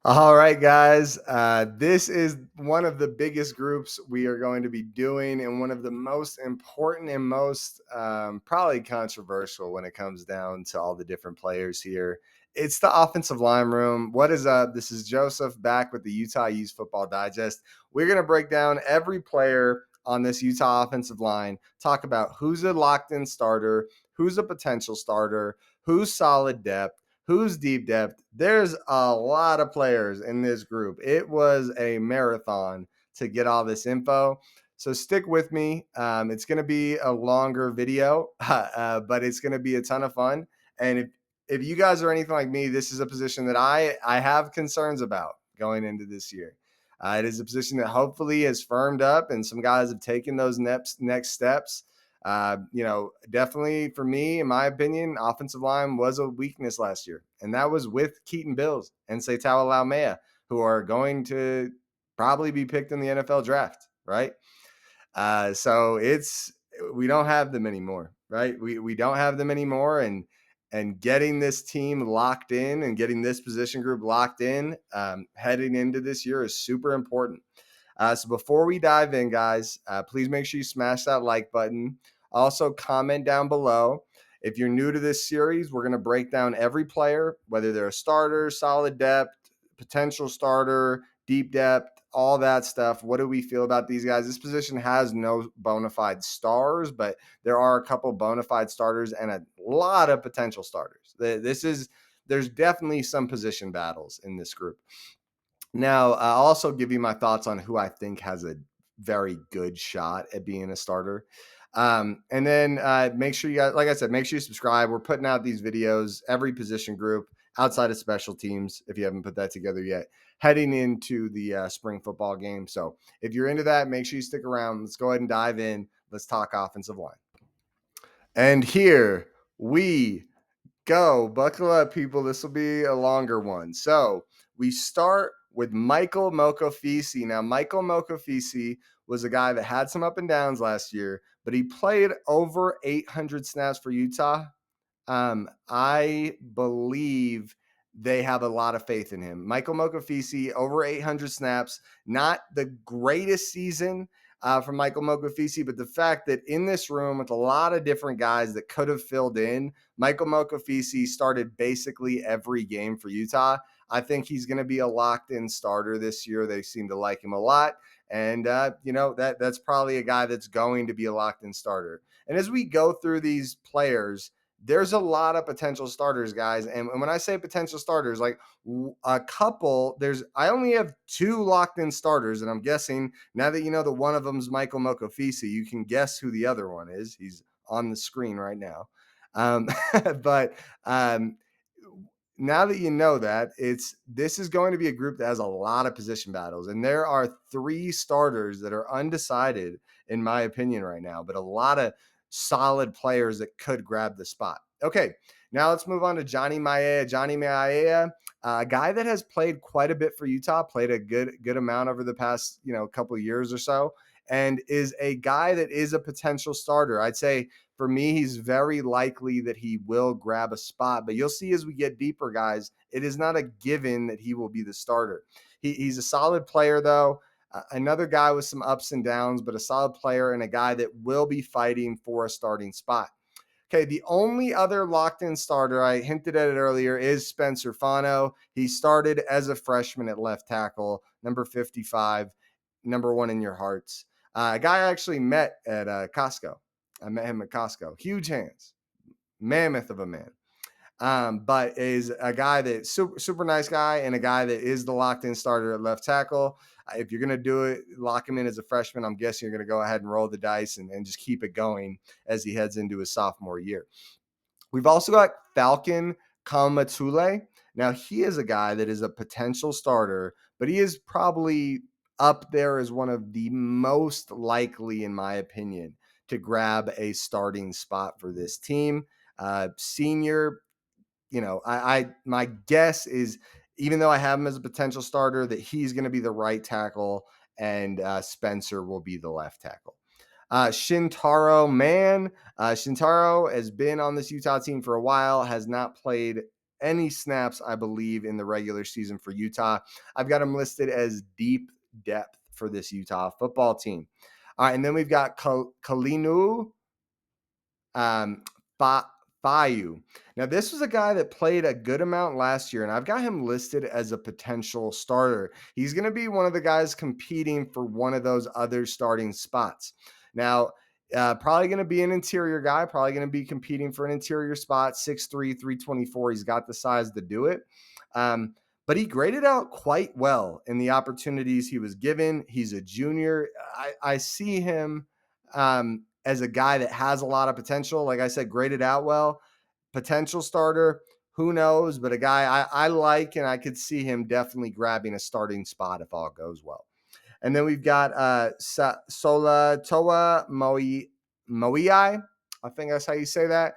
All right, guys. This is one of the biggest groups we are going to be doing, and one of the most important and most probably controversial when it comes down to all the different players here. It's the offensive line room. What is up? This is Joseph back with the Utah Youth Football Digest. We're going to break down every player on this Utah offensive line, talk about who's a locked in starter, who's a potential starter, who's solid depth, who's deep depth. There's a lot of players in this group. It was a marathon to get all this info. So stick with me. It's going to be a longer video, but it's going to be a ton of fun. And if you guys are anything like me, this is a position that I have concerns about going into this year. It is a position that hopefully has firmed up, and some guys have taken those next steps. Definitely for me, in my opinion, offensive line was a weakness last year, and that was with Keaton Bills and Seitawa Maea, who are going to probably be picked in the NFL draft, right? So we don't have them anymore, right? We don't have them anymore, and getting this team locked in and getting this position group locked in heading into this year is super important. So before we dive in, guys, please make sure you smash that like button. Also, comment down below. If you're new to this series, we're going to break down every player, whether they're a starter, solid depth, potential starter, deep depth, all that stuff. What do we feel about these guys? This position has no bona fide stars, but there are a couple bona fide starters and a lot of potential starters. There's definitely some position battles in this group. Now, I'll also give you my thoughts on who I think has a very good shot at being a starter. And then make sure you guys, like I said, make sure you subscribe. We're putting out these videos, every position group outside of special teams, if you haven't put that together yet, heading into the spring football game. So if you're into that, make sure you stick around. Let's go ahead and dive in. Let's talk offensive line. And here we go. Buckle up, people. This will be a longer one. So we start with Michael Mokofisi. Now, Michael Mokofisi was a guy that had some up and downs last year, but he played over 800 snaps for Utah. I believe they have a lot of faith in him. Michael Mokofisi, over 800 snaps, not the greatest season from Michael Mokofisi, but the fact that in this room with a lot of different guys that could have filled in, Michael Mokofisi started basically every game for Utah. I think he's going to be a locked-in starter this year. They seem to like him a lot. And, that's probably a guy that's going to be a locked-in starter. And as we go through these players, there's a lot of potential starters, guys. And when I say potential starters, like a couple, I only have two locked in starters. And I'm guessing now that you know that one of them is Michael Mokofisi, you can guess who the other one is. He's on the screen right now. Um, but now that you know that, this is going to be a group that has a lot of position battles, and there are three starters that are undecided in my opinion right now, but a lot of solid players that could grab the spot. Okay, now let's move on to Johnny Maea. Johnny Maea, a guy that has played quite a bit for Utah, played a good amount over the past couple of years or so, and is a guy that is a potential starter. I'd say for me, he's very likely that he will grab a spot, but you'll see as we get deeper, guys, it is not a given that he will be the starter. He's a solid player, though. Another guy with some ups and downs, but a solid player and a guy that will be fighting for a starting spot. Okay, the only other locked-in starter, I hinted at it earlier, is Spencer Fano. He started as a freshman at left tackle, number 55, number one in your hearts. A guy I actually met at Costco. I met him at Costco. Huge hands, mammoth of a man. But is a guy that's super nice guy and a guy that is the locked-in starter at left tackle. If you're going to do it, lock him in as a freshman, I'm guessing you're going to go ahead and roll the dice and just keep it going as he heads into his sophomore year. We've also got Falcon Kalmatule. Now, he is a guy that is a potential starter, but he is probably up there as one of the most likely, in my opinion, to grab a starting spot for this team. Senior, my guess is, even though I have him as a potential starter, that he's going to be the right tackle and Spencer will be the left tackle. Shintaro has been on this Utah team for a while, has not played any snaps, I believe, in the regular season for Utah. I've got him listed as deep depth for this Utah football team. All right, and then we've got Kalinu um, Fayu. Now, this was a guy that played a good amount last year, and I've got him listed as a potential starter. He's going to be one of the guys competing for one of those other starting spots. Now, probably going to be an interior guy, probably going to be competing for an interior spot, 6'3", 324. He's got the size to do it. But he graded out quite well in the opportunities he was given. He's a junior. I see him as a guy that has a lot of potential. Like I said, graded out well, potential starter. Who knows? But a guy I like, and I could see him definitely grabbing a starting spot if all goes well. And then we've got Sola Toa Moei. I think that's how you say that.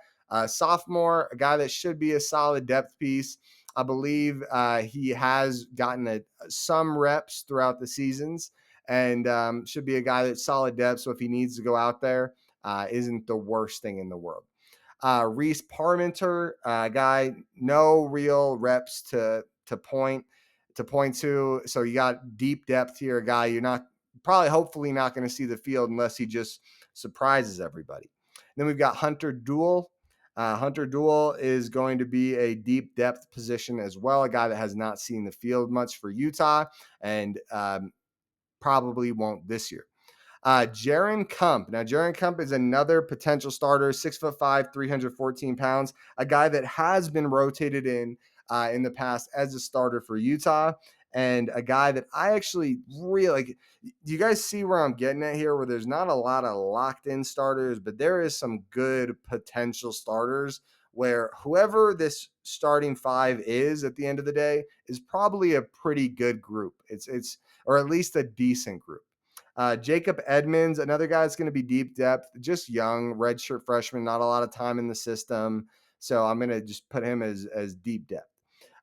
Sophomore, a guy that should be a solid depth piece. I believe he has gotten some reps throughout the seasons and should be a guy that's solid depth. So if he needs to go out there, isn't the worst thing in the world. Reese Parmenter, guy, no real reps to point to. So you got deep depth here, a guy you're not probably hopefully not going to see the field unless he just surprises everybody. Then we've got Hunter Duel. Hunter Duel is going to be a deep depth position as well, a guy that has not seen the field much for Utah and probably won't this year. Jaron Kump. Now, Jaron Kump is another potential starter, 6'5", 314 pounds, a guy that has been rotated in the past as a starter for Utah, and a guy that I actually really like. You guys see where I'm getting at here, where there's not a lot of locked in starters, but there is some good potential starters where whoever this starting five is at the end of the day is probably a pretty good group. It's or at least a decent group. Jacob Edmonds, another guy that's going to be deep depth, just young, redshirt freshman, not a lot of time in the system. So I'm going to just put him as deep depth.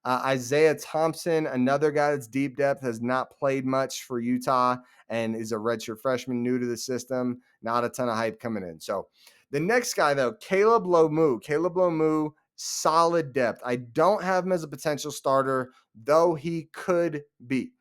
Isaiah Thompson, another guy that's deep depth, has not played much for Utah and is a redshirt freshman, new to the system. Not a ton of hype coming in. So the next guy, though, Caleb Lomu. Caleb Lomu, solid depth. I don't have him as a potential starter, though he could be.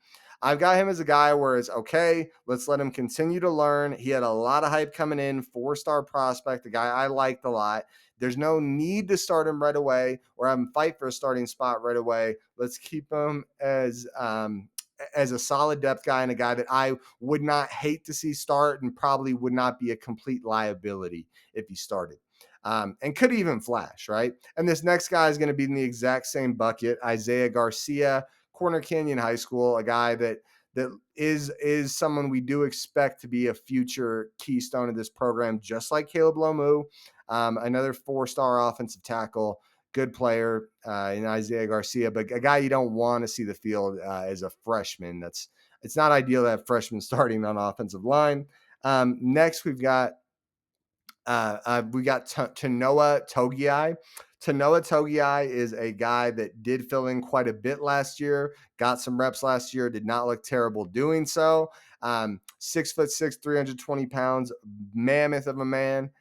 I've got him as a guy where it's okay, let's let him continue to learn. He had a lot of hype coming in, 4-star prospect, a guy I liked a lot. There's no need to start him right away or have him fight for a starting spot right away. Let's keep him as a solid depth guy and a guy that I would not hate to see start and probably would not be a complete liability if he started. And could even flash, right? And this next guy is going to be in the exact same bucket, Isaiah Garcia, Corner Canyon High School, a guy that is someone we do expect to be a future keystone of this program, just like Caleb Lomu, another 4-star offensive tackle, good player in Isaiah Garcia, but a guy you don't want to see the field as a freshman. It's not ideal to have freshmen starting on offensive line. Next, we got Tanoa Togiai. Tanoa Togiai is a guy that did fill in quite a bit last year, got some reps last year, did not look terrible doing so. 6'6", 320 pounds, mammoth of a man.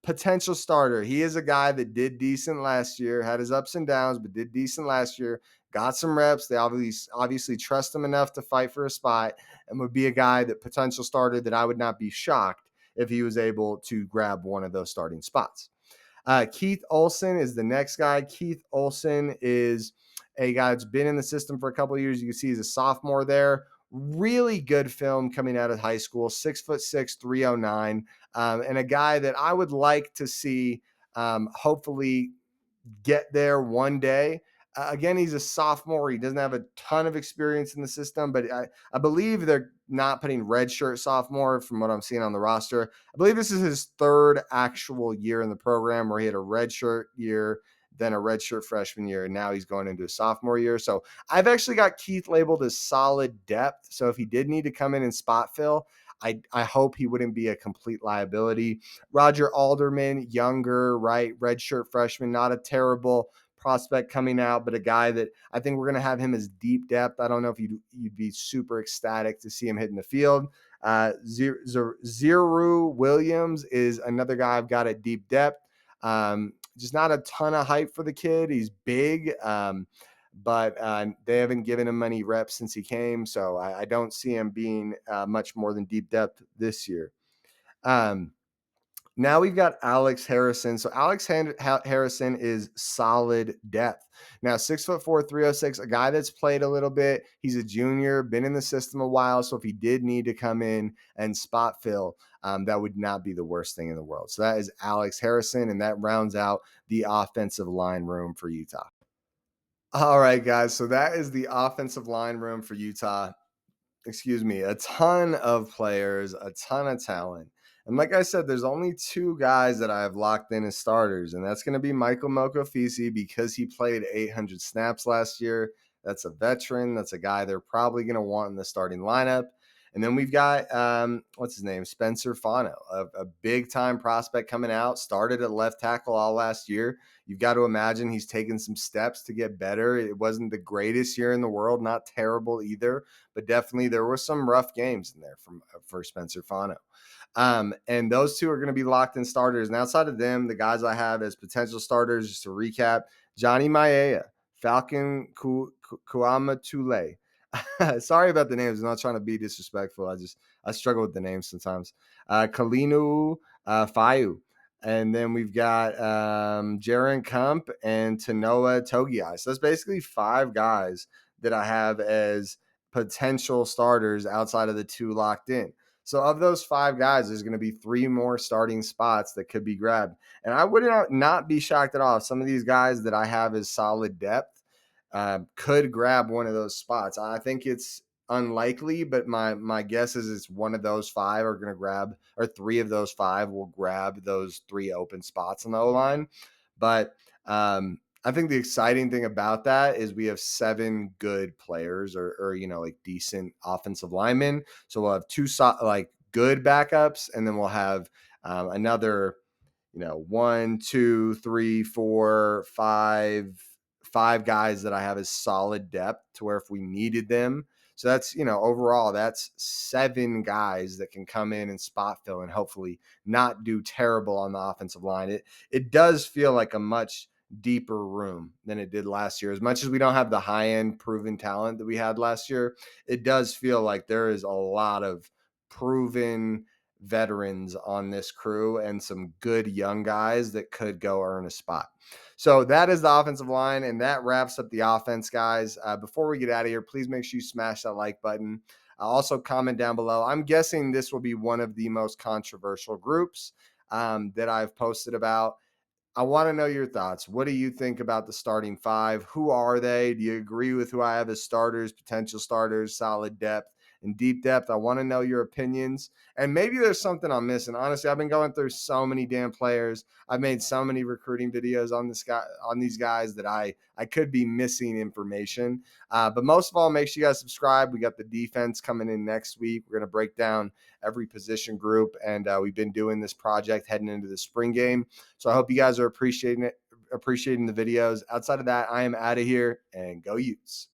Potential starter. He is a guy that did decent last year, had his ups and downs, but did decent last year. Got some reps. They obviously trust him enough to fight for a spot, and would be a guy that potential starter that I would not be shocked if he was able to grab one of those starting spots. Keith Olson is the next guy. Keith Olson is a guy that's been in the system for a couple of years. You can see he's a sophomore there. Really good film coming out of high school, 6'6", 309, and a guy that I would like to see hopefully get there one day. Again, he's a sophomore. He doesn't have a ton of experience in the system, but I believe they're not putting redshirt sophomore from what I'm seeing on the roster. I believe this is his third actual year in the program where he had a redshirt year, then a redshirt freshman year, and now he's going into a sophomore year. So I've actually got Keith labeled as solid depth. So if he did need to come in and spot fill, I hope he wouldn't be a complete liability. Roger Alderman, younger, right? Redshirt freshman, not a terrible prospect coming out, but a guy that I think we're going to have him as deep depth. I don't know if you'd be super ecstatic to see him hitting the field. Ziru Williams is another guy I've got at deep depth. just not a ton of hype for the kid. He's big, but they haven't given him many reps since he came, so I don't see him being much more than deep depth this year. Um, Now we've got Alex Harrison. So Harrison is solid depth. Now 6'4", 306, a guy that's played a little bit. He's a junior, been in the system a while. So if he did need to come in and spot fill, that would not be the worst thing in the world. So that is Alex Harrison, and that rounds out the offensive line room for Utah. All right, guys. So that is the offensive line room for Utah. Excuse me, a ton of players, a ton of talent. And like I said, there's only two guys that I have locked in as starters, and that's going to be Michael Mokofisi because he played 800 snaps last year. That's a veteran. That's a guy they're probably going to want in the starting lineup. And then we've got, what's his name? Spencer Fano, a big time prospect coming out, started at left tackle all last year. You've got to imagine he's taken some steps to get better. It wasn't the greatest year in the world, not terrible either, but definitely there were some rough games in there for Spencer Fano. And those two are going to be locked in starters. And outside of them, the guys I have as potential starters, just to recap, Johnny Maea, Falcon Kuamatule. Sorry about the names. I'm not trying to be disrespectful. I struggle with the names sometimes. Kalinu Fayu. And then we've got Jaron Kump and Tanoa Togiai. So that's basically 5 guys that I have as potential starters outside of the 2 locked in. So of those 5 guys, there's going to be 3 more starting spots that could be grabbed. And I would not be shocked at all if some of these guys that I have as solid depth could grab one of those spots. I think it's unlikely, but my guess is it's one of those 5 are going to grab, or 3 of those 5 will grab those 3 open spots on the O-line. But I think the exciting thing about that is we have 7 good players or like decent offensive linemen. So we'll have 2 like good backups, and then we'll have another, 1, 2, 3, 4, 5 guys that I have as solid depth to where if we needed them. So that's, overall, that's 7 guys that can come in and spot fill and hopefully not do terrible on the offensive line. It does feel like a much deeper room than it did last year. As much as we don't have the high end proven talent that we had last year, it does feel like there is a lot of proven veterans on this crew and some good young guys that could go earn a spot. So that is the offensive line, and that wraps up the offense, guys. Before we get out of here, please make sure you smash that like button. Also comment down below. I'm guessing this will be one of the most controversial groups that I've posted about. I want to know your thoughts. What do you think about the starting 5? Who are they? Do you agree with who I have as starters, potential starters, solid depth, and deep depth? I want to know your opinions. And maybe there's something I'm missing. Honestly, I've been going through so many damn players. I've made so many recruiting videos on these guys that I could be missing information. But most of all, make sure you guys subscribe. We got the defense coming in next week. We're going to break down every position group, and we've been doing this project heading into the spring game. So I hope you guys are appreciating the videos. Outside of that, I am out of here, and go Utes.